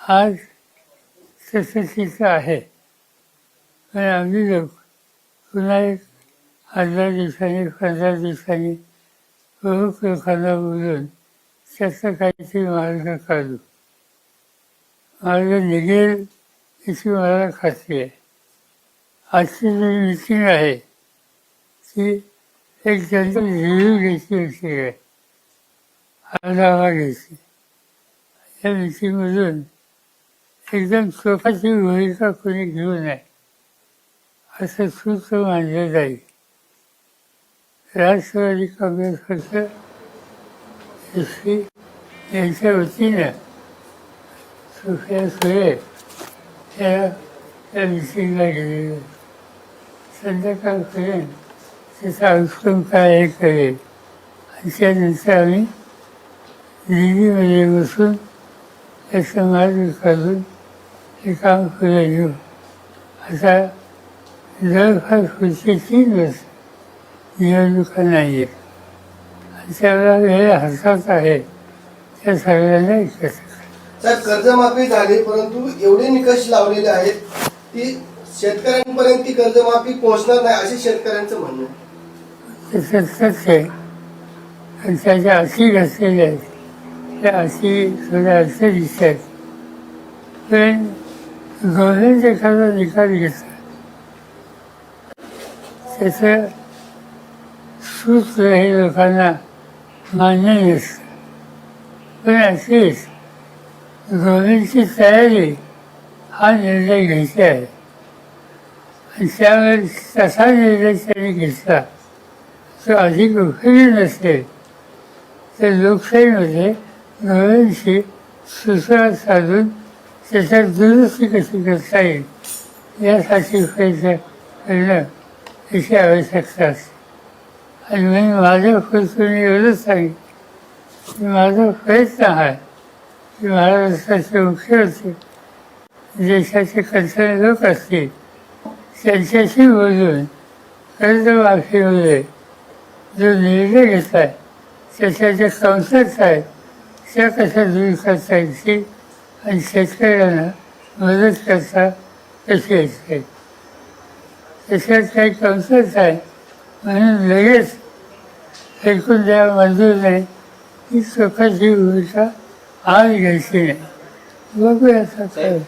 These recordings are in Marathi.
आज तसं तिथं आहे. पण आम्ही लोक पुन्हा एक 15 दिवसांनी 15 दिवसांनी खूप लोकांना बोलून त्याचा काहीतरी मार्ग काढू. मार्ग निघेल याची मला खात्री आहे. आजची जी मीटिंग आहे ती एक जनरल रिव्ह्यू घ्यायची मीटिंग आहे, आढावा घ्यायची. या मीटिंगमधून एकदम स्वतःची भूमिका कोणी घेऊ नये असं सूत्र मानलं जाईल. राष्ट्रवादी काँग्रेस पक्ष एस पी यांच्या वतीनं सुप्रिया सुळे या मीटिंगला गेलेले. संध्याकाळपर्यंत त्याचा आउटकम काय हे कळेल आणि त्यानंतर आम्ही दिल्लीमध्ये बसून त्याचा मार्ग काढून हे काम पुढे घेऊ. आता जवळपास पुढचे 3 वर्ष निवडणुका नाही आहेत आणि त्याला वेळ हातात आहे. त्या सगळ्यांना एकत्र साहेब, कर्जमाफी झाली परंतु एवढे निकष लावलेले आहेत की शेतकऱ्यांपर्यंत ती कर्जमाफी पोहोचणार नाही असे शेतकऱ्यांचं म्हणणं आहे. तसं सत्य आहे. आणि त्याच्या अशी घातलेल्या आहेत त्या अशी थोड्या अर्थ दिसतात. पण गव्हर्नमेंट एखादा निकाल घेतला त्याचं सूत्र हे लोकांना मान्य नसतं. पण असेच गव्हर्नमेंटची तयारी हा निर्णय घ्यायचा आहे आणि त्यावर तसा निर्णय त्यांनी घेतला तो अधिक उपयोगी नसेल तर लोकशाहीमध्ये गव्हर्नमेंटची सुसंवाद साधून त्याच्यात दुरुस्ती कशी करता येईल यासाठी प्रयत्न करणं याची आवश्यकता असते. आणि मी माझ्या पुढे एवढंच सांगेन की माझा प्रयत्न आहे की महाराष्ट्राचे मुख्यमंत्री देशाचे कणखर लोक असतील त्यांच्याशी बोलून कर्जमाफीमध्ये जो निर्णय घेतला आहे त्याच्या ज्या कॉन्सेप्ट्स आहेत त्या कशा दूर करता येतील आणि शेतकऱ्यांना मदत करता कशी येते. त्याच्यात काही कॉन्सेप्ट्स आहेत म्हणून लगेच ऐकून द्या मंजूर नाही ही स्वतःची भूमिका आज घ्यायची नाही. बघूया आता काय.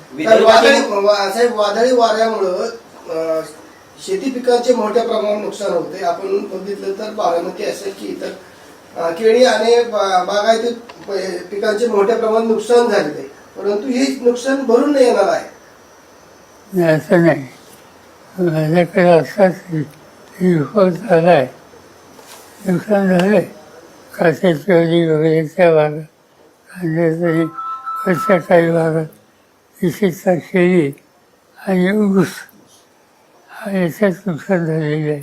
साहेब, वादळी वाऱ्यामुळं शेती पिकांचे मोठ्या प्रमाणात नुकसान होते. आपण बघितलं तर बारामती असेल की इतर केळी आणि बागायती पिकांचे मोठ्या प्रमाणात नुकसान झालेले, परंतु हे नुकसान भरून नाही येणार आहे. नाही असं नाही. माझ्याकडे असाच रिपोर्ट झाला आहे. नुकसान झालं आहे कांद्याची वडी वगैरे त्या भागात, कांद्याच्या वरच्या काही भागात विशेषतः केळी आणि ऊस याच्यात नुकसान झालेलं आहे.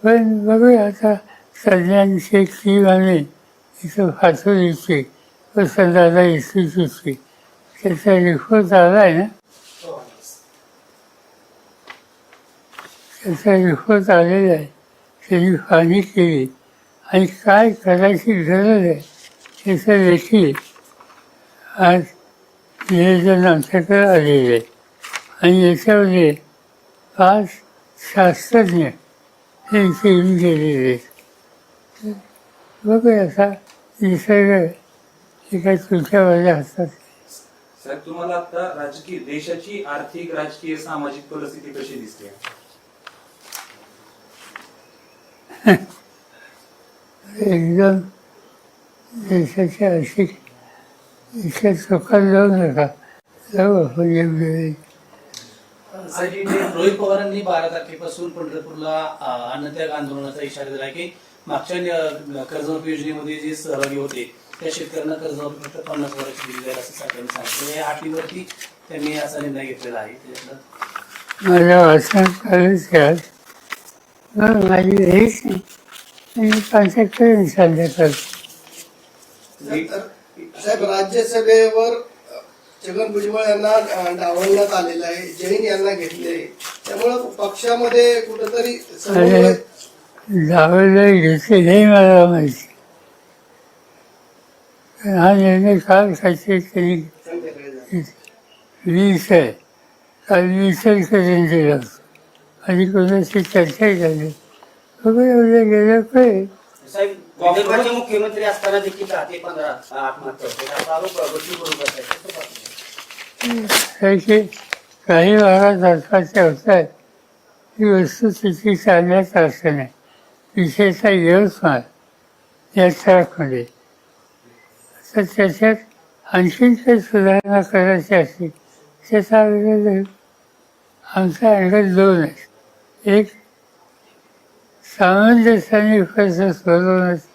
पण बघूया आता तज्ज्ञांची एक टीम आली इथं फातोरीची वसंतदादा इन्स्टिट्यूटची, त्याचा रिपोर्ट आला आहे ना, त्याचा रिपोर्ट आलेला आहे. त्यांनी पाहणी केली आणि काय करायची गरज आहे याचं देखील आज नियोजन आमच्याकडे आलेलं आहे. आणि याच्यामध्ये 5 शास्त्रज्ञ हे इथे येऊन गेलेले आहेत. बघूया आता निसर्ग हे काही तुमच्या माझ्या हातात. साहेब, तुम्हाला आता राजकीय देशाची आर्थिक राजकीय सामाजिक परिस्थिती कशी दिसते? एकदम देशाची आर्थिक इतक्या चोखात जाऊ नका. जाऊ आपण योग्य वेळी. रोहित पवारांनी 12 तारखेपासून पंढरपूरला अन्नत्याग आंदोलनाचा इशारा दिला की मागच्या कर्जमाफी योजनेमध्ये जे सहभागी होते त्या शेतकऱ्यांना कर्जमाफी फक्त 50 वर्षाची दिली जाईल असं सरकारने सांगितलं. या अटीवरती त्यांनी असा निर्णय घेतलेला आहे. माझ्या वाचनात आलंच माझी हेच नाही आणि पाचकडे संध्याकाळ. साहेब, राज्यसभेवर छगन भुजबळ यांना डावलण्यात आलेलं आहे, जैन यांना घेतले, त्यामुळं पक्षामध्ये कुठंतरी डावललं घेतले नाही मला माहिती. हा निर्णय काल काहीतरी त्यांनी वीस आहे, काल वीसच करून दिला आणि कोणाची चर्चा झाली वगैरे उद्या गेलं काय. साहेब विदर्भाचे मुख्यमंत्री असताना देखील 10 ते 15 आत्महत्या होते असा आरोप बच्चू कडू करतायत. कसं पाहता? त्याची काही भागात आत्महत्या होत आहेत ही वस्तुस्थिती चालण्यात अर्थ नाही. विशेषतः यवतमाळ या ट्रॅकमध्ये तर त्याच्यात आणखीन काही सुधारणा करायची असली त्याचा विरोध आमचा आणखी दोन आहेत. एक सामंजस्याने पैसा सोडवण्याचा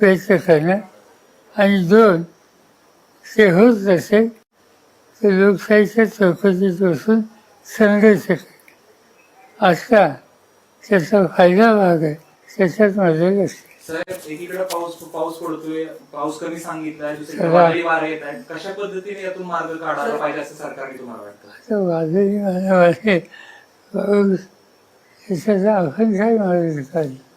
प्रयत्न करणं आणि दोन ते होत नसेल तर लोकशाहीच्या चौकटीत बसून संघर्ष करणं असा त्याचा फायदा भाग आहे. त्याच्यात माझं लक्ष आहे. साहेब एकीकडे पाऊस पडतोय, पाऊस कमी सांगितलाय, दुसरीकडे चला. वादळी वारे येत आहेत. कशा पद्धतीने यातून मार्ग काढायला पाहिजे असं सरकारने तुम्हाला वाटतं? आता वादळी मला वाटे पाऊस त्याच्याचा आपण काय मार्ग काढला.